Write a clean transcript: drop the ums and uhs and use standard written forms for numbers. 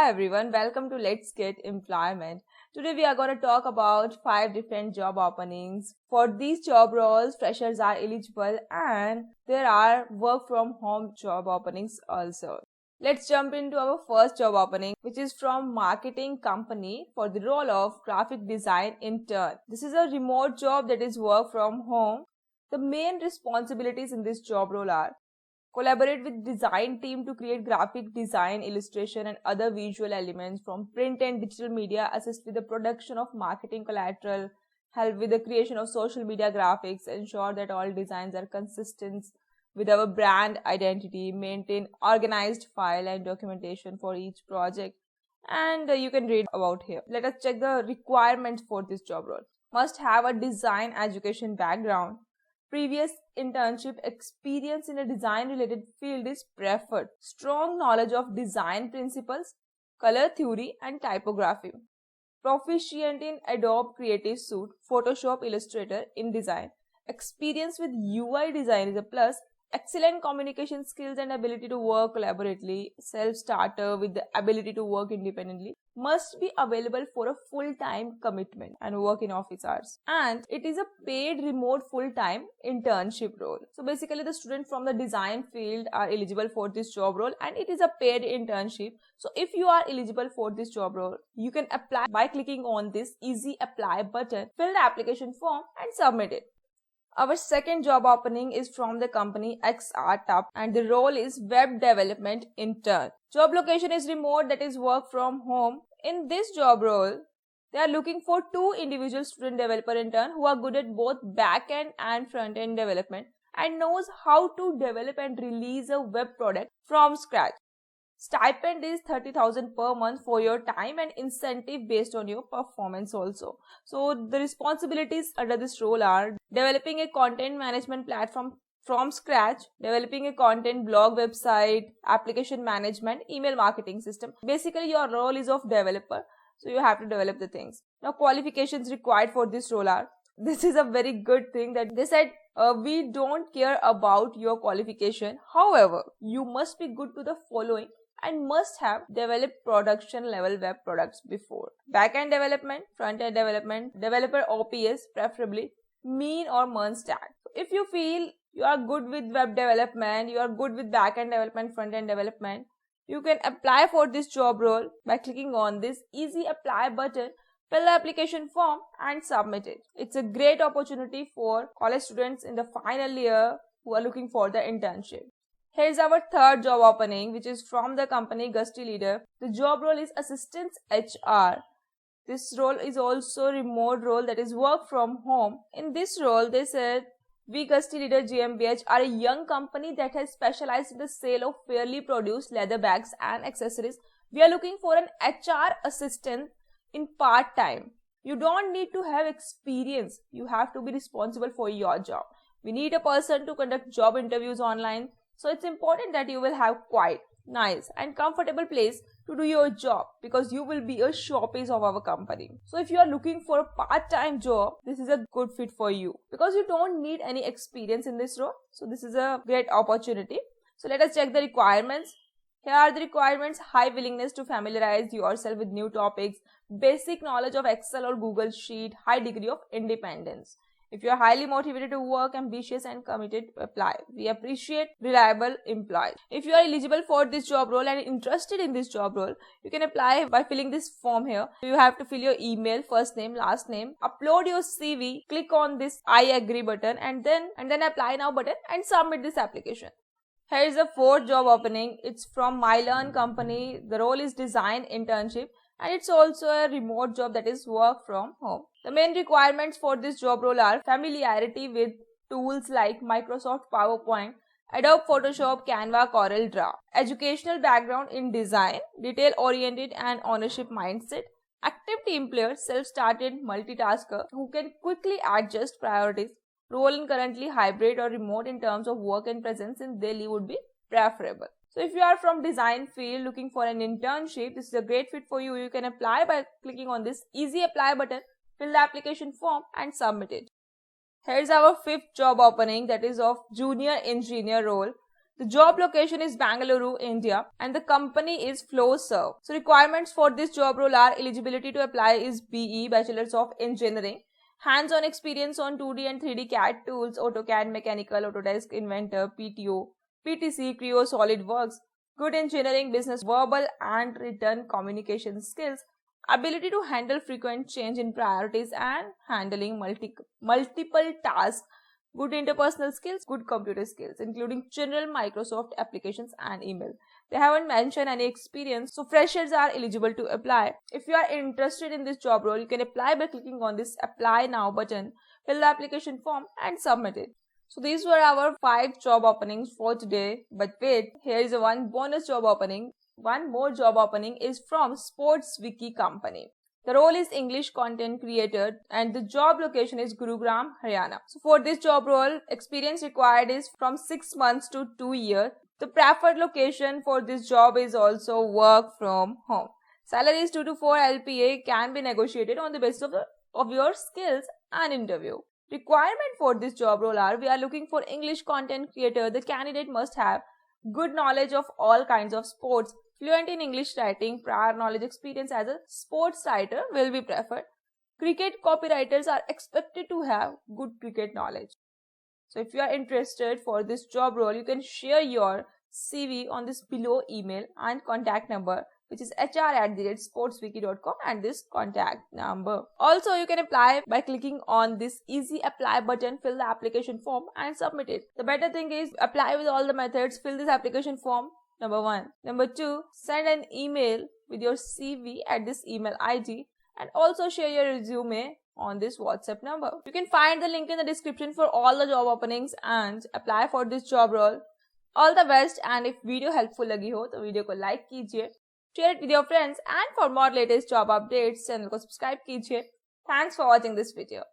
Hi everyone, welcome to Let's Get Employment. Today we are going to talk about 5 different job openings. For these job roles, freshers are eligible and there are work from home job openings also. Let's jump into our first job opening, which is from marketing company for the role of graphic design intern. This is a remote job that is work from home. The main responsibilities in this job role are collaborate with design team to create graphic design, illustration and other visual elements from print and digital media, assist with the production of marketing collateral, help with the creation of social media graphics, ensure that all designs are consistent with our brand identity, maintain organized file and documentation for each project. And you can read about here. Let us check the requirements for this job role. Must have a design education background. Previous internship experience in a design related field is preferred. Strong knowledge of design principles, color theory and typography. Proficient in Adobe Creative Suite, Photoshop, Illustrator, InDesign. Experience with UI design is a plus. Excellent communication skills and ability to work collaboratively. Self-starter with the ability to work independently. Must be available for a full-time commitment and work in office hours. And it is a paid remote full-time internship role. So basically the students from the design field are eligible for this job role and it is a paid internship. So if you are eligible for this job role, you can apply by clicking on this easy apply button, fill the application form and submit it. Our second job opening is from the company XRTUP and the role is web development intern. Job location is remote, that is work from home. In this job role, they are looking for 2 individual student developer intern who are good at both back-end and front-end development and knows how to develop and release a web product from scratch. Stipend is 30,000 per month for your time and incentive based on your performance also. So the responsibilities under this role are developing a content management platform from scratch, developing a content blog website, application management, email marketing system. Basically your role is of developer, so you have to develop the things. Now qualifications required for this role are, this is a very good thing that they said we don't care about your qualification. However, you must be good to the following and must have developed production level web products before. Backend development, front-end development, developer OPS preferably, mean or MERN stack. So if you feel you are good with web development, you are good with backend development, front-end development, you can apply for this job role by clicking on this easy apply button, fill the application form and submit it. It's a great opportunity for college students in the final year who are looking for the internship. Here's our third job opening, which is from the company Gusty Leader. The job role is Assistant HR. This role is also a remote role, that is work from home. In this role, they said, we Gusty Leader GmbH are a young company that has specialized in the sale of fairly produced leather bags and accessories. We are looking for an HR assistant in part-time. You don't need to have experience. You have to be responsible for your job. We need a person to conduct job interviews online. So it's important that you will have quiet, nice and comfortable place to do your job because you will be a showpiece of our company. So if you are looking for a part-time job, this is a good fit for you because you don't need any experience in this role. So this is a great opportunity. So let us check the requirements. Here are the requirements: high willingness to familiarize yourself with new topics, basic knowledge of Excel or Google Sheet, high degree of independence. If you are highly motivated to work, ambitious and committed, apply. We appreciate reliable employees. If you are eligible for this job role and interested in this job role, you can apply by filling this form here. You have to fill your email, first name, last name, upload your CV, click on this I agree button and then apply now button and submit this application. Here is the fourth job opening. It's from MyLearn company. The role is design internship and it's also a remote job, that is work from home. The main requirements for this job role are familiarity with tools like Microsoft PowerPoint, Adobe Photoshop, Canva, Corel Draw, educational background in design, detail-oriented and ownership mindset, active team player, self-started multitasker who can quickly adjust priorities, role in currently hybrid or remote in terms of work and presence in Delhi would be preferable. So if you are from design field looking for an internship, this is a great fit for you. You can apply by clicking on this easy apply button, fill the application form and submit it. Here's our fifth job opening, that is of junior engineer role. The job location is Bangalore, India, and the company is FlowServe. So requirements for this job role are: eligibility to apply is BE, Bachelor's of Engineering, hands-on experience on 2D and 3D CAD tools, AutoCAD, Mechanical, Autodesk, Inventor, PTO, PTC, Creo, SolidWorks, good engineering, business, verbal and written communication skills, ability to handle frequent change in priorities and handling multiple tasks, good interpersonal skills, good computer skills, including general Microsoft applications and email. They haven't mentioned any experience, so freshers are eligible to apply. If you are interested in this job role, you can apply by clicking on this Apply Now button, fill the application form and submit it. So these were our 5 job openings for today. But wait, here is one bonus job opening. One more job opening is from Sports Wiki company. The role is English content creator and the job location is Gurugram, Haryana. So for this job role, experience required is from 6 months to 2 years. The preferred location for this job is also work from home. Salary is 2 to 4 LPA, can be negotiated on the basis of your skills and interview. Requirement for this job role are: we are looking for English content creator. The candidate must have good knowledge of all kinds of sports, fluent in English writing, prior knowledge experience as a sports writer will be preferred. Cricket copywriters are expected to have good cricket knowledge. So if you are interested for this job role, you can share your CV on this below email and contact number, which is hr@sportswiki.com, and this contact number. Also, you can apply by clicking on this easy apply button, fill the application form and submit it. The better thing is apply with all the methods, fill this application form, number 1. Number 2, send an email with your CV at this email ID and also share your resume on this WhatsApp number. You can find the link in the description for all the job openings and apply for this job role. All the best, and if video helpful लगी हो तो video को like कीजिए, share it with your friends, and for more latest job updates channel को subscribe कीजिए. Thanks for watching this video.